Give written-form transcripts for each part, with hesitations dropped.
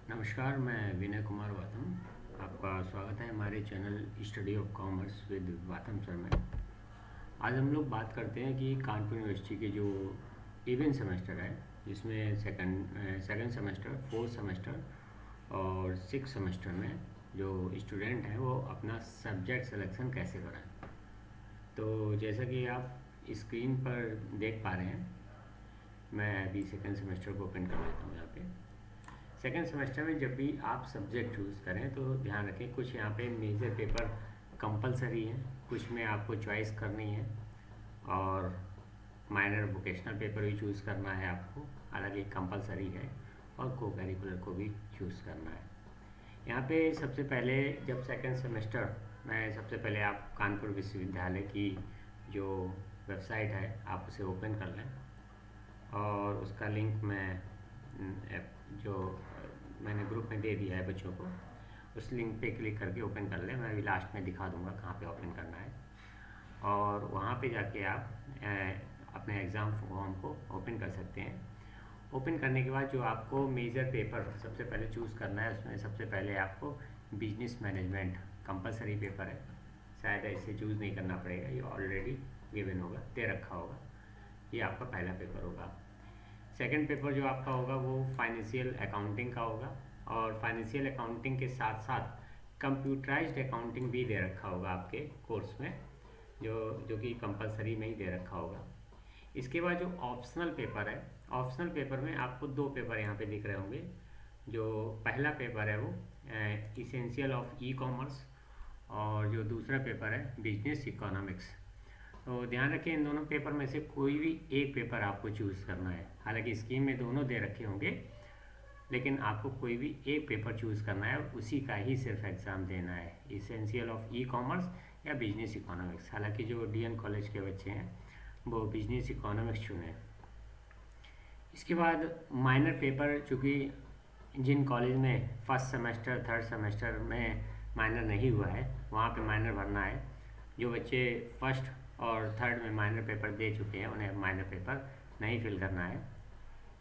नमस्कार, मैं विनय कुमार वातम। आपका स्वागत है हमारे channel study of commerce with वातम सर में। आज हम लोग बात करते हैं कि कानपुर यूनिवर्सिटी के जो इवेंट सेमेस्टर है, जिसमें सेकंड सेमेस्टर, फोर्थ सेमेस्टर और सिक्स सेमेस्टर में जो स्टूडेंट हैं वो अपना सब्जेक्ट सिलेक्शन कैसे कराएं। तो जैसा कि आप स्क्रीन पर देख पा रहे हैं, मैं अभी सेकंड सेमेस्टर को ओपन कर लेता हूँ। यहाँ पे सेकेंड सेमेस्टर में जब भी आप सब्जेक्ट चूज़ करें तो ध्यान रखें, कुछ यहाँ पे मेजर पेपर कंपलसरी हैं, कुछ में आपको चॉइस करनी है और माइनर वोकेशनल पेपर भी चूज़ करना है आपको, हालांकि कंपलसरी है, और को करिकुलर को भी चूज़ करना है। यहाँ पे सबसे पहले जब सेकेंड सेमेस्टर में सबसे पहले आप कानपुर विश्वविद्यालय की जो वेबसाइट है आप उसे ओपन कर लें, और उसका लिंक मैं जो मैंने ग्रुप में दे दिया है बच्चों को, उस लिंक पे क्लिक करके ओपन कर लें। मैं अभी लास्ट में दिखा दूंगा कहाँ पे ओपन करना है, और वहाँ पे जाके आप अपने एग्ज़ाम फॉर्म को ओपन कर सकते हैं। ओपन करने के बाद जो आपको मेजर पेपर सबसे पहले चूज़ करना है, उसमें सबसे पहले आपको बिजनेस मैनेजमेंट कंपलसरी पेपर है, शायद इसे चूज़ नहीं करना पड़ेगा, ये ऑलरेडी गिवन होगा, दे रखा होगा, ये आपका पहला पेपर होगा। सेकंड पेपर जो आपका होगा वो फाइनेंशियल अकाउंटिंग का होगा, और फाइनेंशियल अकाउंटिंग के साथ साथ कंप्यूटराइज्ड अकाउंटिंग भी दे रखा होगा आपके कोर्स में, जो कि कंपलसरी में ही दे रखा होगा। इसके बाद जो ऑप्शनल पेपर है, ऑप्शनल पेपर में आपको दो पेपर यहाँ पे दिख रहे होंगे। जो पहला पेपर है वो इसेंशियल ऑफ ई कॉमर्स, और जो दूसरा पेपर है बिजनेस इकोनॉमिक्स। तो ध्यान रखें, इन दोनों पेपर में से कोई भी एक पेपर आपको चूज़ करना है। हालांकि स्कीम में दोनों दे रखे होंगे, लेकिन आपको कोई भी एक पेपर चूज़ करना है, उसी का ही सिर्फ एग्ज़ाम देना है, इसेंशियल ऑफ ई कॉमर्स या बिजनेस इकोनॉमिक्स। हालांकि जो डीएन कॉलेज के बच्चे हैं वो बिजनेस इकोनॉमिक्स चुने। इसके बाद माइनर पेपर, चूँकि जिन कॉलेज में फर्स्ट सेमेस्टर थर्ड सेमेस्टर में माइनर नहीं हुआ है वहाँ पे माइनर भरना है। जो बच्चे फर्स्ट और थर्ड में माइनर पेपर दे चुके हैं उन्हें माइनर पेपर नहीं फिल करना है।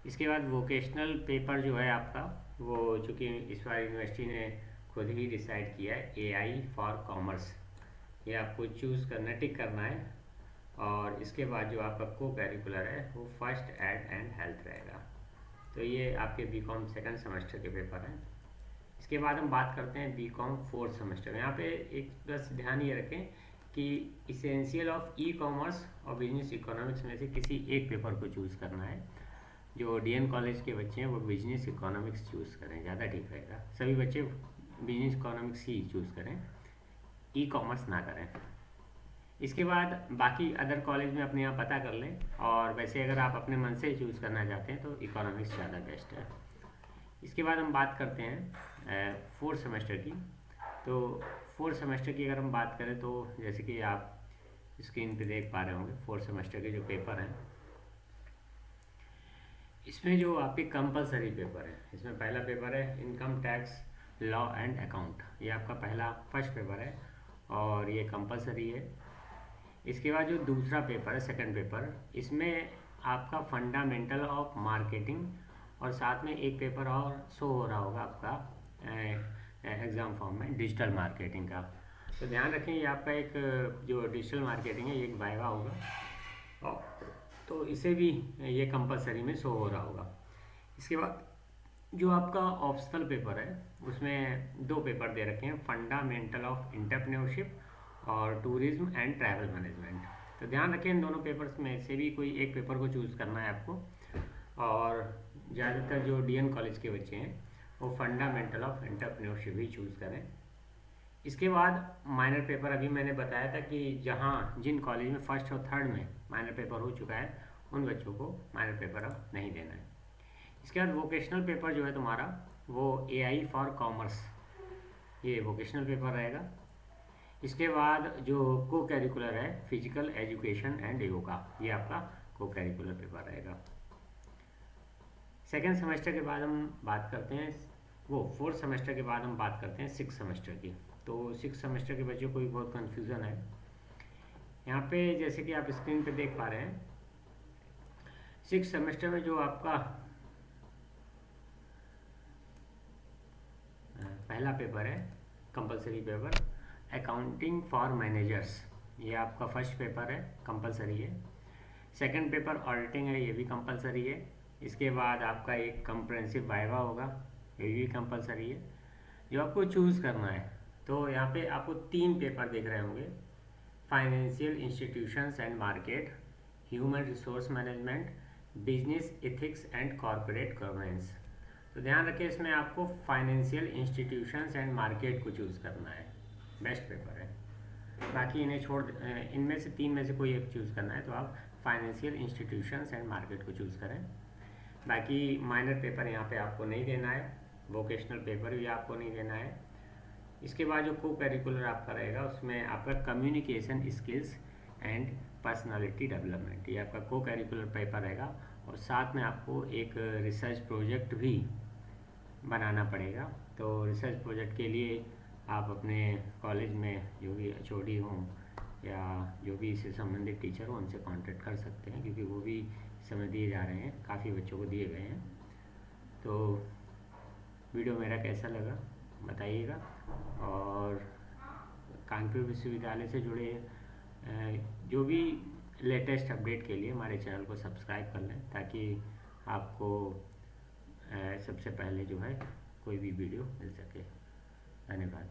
इसके बाद वोकेशनल पेपर जो है आपका, वो चूँकि इस बार यूनिवर्सिटी ने खुद ही डिसाइड किया है, एआई फॉर कॉमर्स, ये आपको चूज़ करना, टिक करना है। और इसके बाद जो आपका को करिकुलर है वो फर्स्ट एड एंड हेल्थ रहेगा। तो ये आपके बीकॉम सेकंड सेमेस्टर के पेपर हैं। इसके बाद हम बात करते हैं बीकॉम फोर्थ सेमेस्टर। यहाँ पे एक बस ध्यान ये रखें कि इसेंशियल ऑफ ई कॉमर्स और बिजनेस इकोनॉमिक्स में से किसी एक पेपर को चूज़ करना है। जो डीएन कॉलेज के बच्चे हैं वो बिजनेस इकोनॉमिक्स चूज़ करें, ज़्यादा ठीक रहेगा। सभी बच्चे बिजनेस इकोनॉमिक्स ही चूज़ करें, ई कॉमर्स ना करें। इसके बाद बाकी अदर कॉलेज में अपने यहाँ पता कर लें, और वैसे अगर आप अपने मन से चूज़ करना चाहते हैं तो इकोनॉमिक्स ज़्यादा बेस्ट है। इसके बाद हम बात करते हैं फोर्थ सेमेस्टर की। तो फोर्थ सेमेस्टर की अगर हम बात करें तो जैसे कि आप स्क्रीन पे देख पा रहे होंगे, फोर्थ सेमेस्टर के जो पेपर हैं, इसमें जो आपके कंपलसरी पेपर है, इसमें पहला पेपर है income tax law and account, ये आपका पहला फर्स्ट पेपर है और ये कंपलसरी है। इसके बाद जो दूसरा पेपर है सेकंड पेपर, इसमें आपका फंडामेंटल ऑफ मार्केटिंग, और साथ में एक पेपर और शो हो रहा होगा आपका एग्ज़ाम फॉर्म में, डिजिटल मार्केटिंग का। तो ध्यान रखें, ये आपका एक जो डिजिटल मार्केटिंग है ये एक वाइवा होगा, और तो इसे भी ये कंपलसरी में शो हो रहा होगा। इसके बाद जो आपका ऑप्शनल पेपर है उसमें दो पेपर दे रखे हैं, फंडामेंटल ऑफ एंटरप्रेन्योरशिप और टूरिज्म एंड ट्रैवल मैनेजमेंट। तो ध्यान रखें, इन दोनों पेपर्स में से भी कोई एक पेपर को चूज़ करना है आपको, और ज़्यादातर जो डीएन कॉलेज के बच्चे हैं वो fundamental of entrepreneurship he choose करें। इसके बाद माइनर पेपर, अभी मैंने बताया था कि जिन कॉलेज में फर्स्ट और थर्ड में माइनर पेपर हो चुका है उन बच्चों को माइनर पेपर अब नहीं देना है। इसके बाद वोकेशनल पेपर जो है तुम्हारा वो एआई फॉर कॉमर्स, ये वोकेशनल पेपर रहेगा। इसके बाद जो को करिकुलर है फिजिकल एजुकेशन एंड योगा, ये आपका को करिकुलर पेपर रहेगा। सेकेंड सेमेस्टर के बाद हम बात करते हैं, वो फोर्थ सेमेस्टर के बाद हम बात करते हैं सिक्स सेमेस्टर की। तो सिक्स सेमेस्टर के बच्चों को भी बहुत कन्फ्यूज़न है। यहाँ पे जैसे कि आप स्क्रीन पे देख पा रहे हैं, सिक्स सेमेस्टर में जो आपका पहला पेपर है compulsory paper accounting for managers, ये आपका फर्स्ट पेपर है, कंपलसरी है। सेकंड पेपर ऑडिटिंग है, ये भी कंपलसरी है। इसके बाद आपका एक कंप्रेहेंसिव वाइवा होगा, ये भी कंपलसरी है, जो आपको चूज़ करना है। तो यहाँ पे आपको 3 पेपर दिख रहे होंगे, financial institutions and market, human resource management, business ethics and corporate governance. तो ध्यान रखिए, इसमें आपको फाइनेंशियल इंस्टीट्यूशंस एंड मार्केट को चूज़ करना है, बेस्ट पेपर है। बाकी इन्हें छोड़, इनमें से 3 में से कोई एक चूज़ करना है तो आप फाइनेंशियल इंस्टीट्यूशंस एंड मार्केट को चूज़ करें। बाकी माइनर पेपर यहाँ पे आपको नहीं देना है, वोकेशनल पेपर भी आपको नहीं देना है। इसके बाद जो को करिकुलर आपका रहेगा उसमें आपका communication skills and personality development, ये आपका को करिकुलर पेपर रहेगा। और साथ में आपको एक रिसर्च प्रोजेक्ट भी बनाना पड़ेगा। तो रिसर्च प्रोजेक्ट के लिए आप अपने कॉलेज में जो भी एचओडी हों या जो भी इससे संबंधित टीचर हो उनसे कांटेक्ट कर सकते हैं, क्योंकि वो भी समय दिए जा रहे हैं, काफ़ी बच्चों को दिए गए हैं। तो वीडियो मेरा कैसा लगा बताइएगा, और कानपुर विश्वविद्यालय से जुड़े जो भी लेटेस्ट अपडेट के लिए हमारे चैनल को सब्सक्राइब कर लें, ताकि आपको सबसे पहले जो है कोई भी वीडियो मिल सके। धन्यवाद।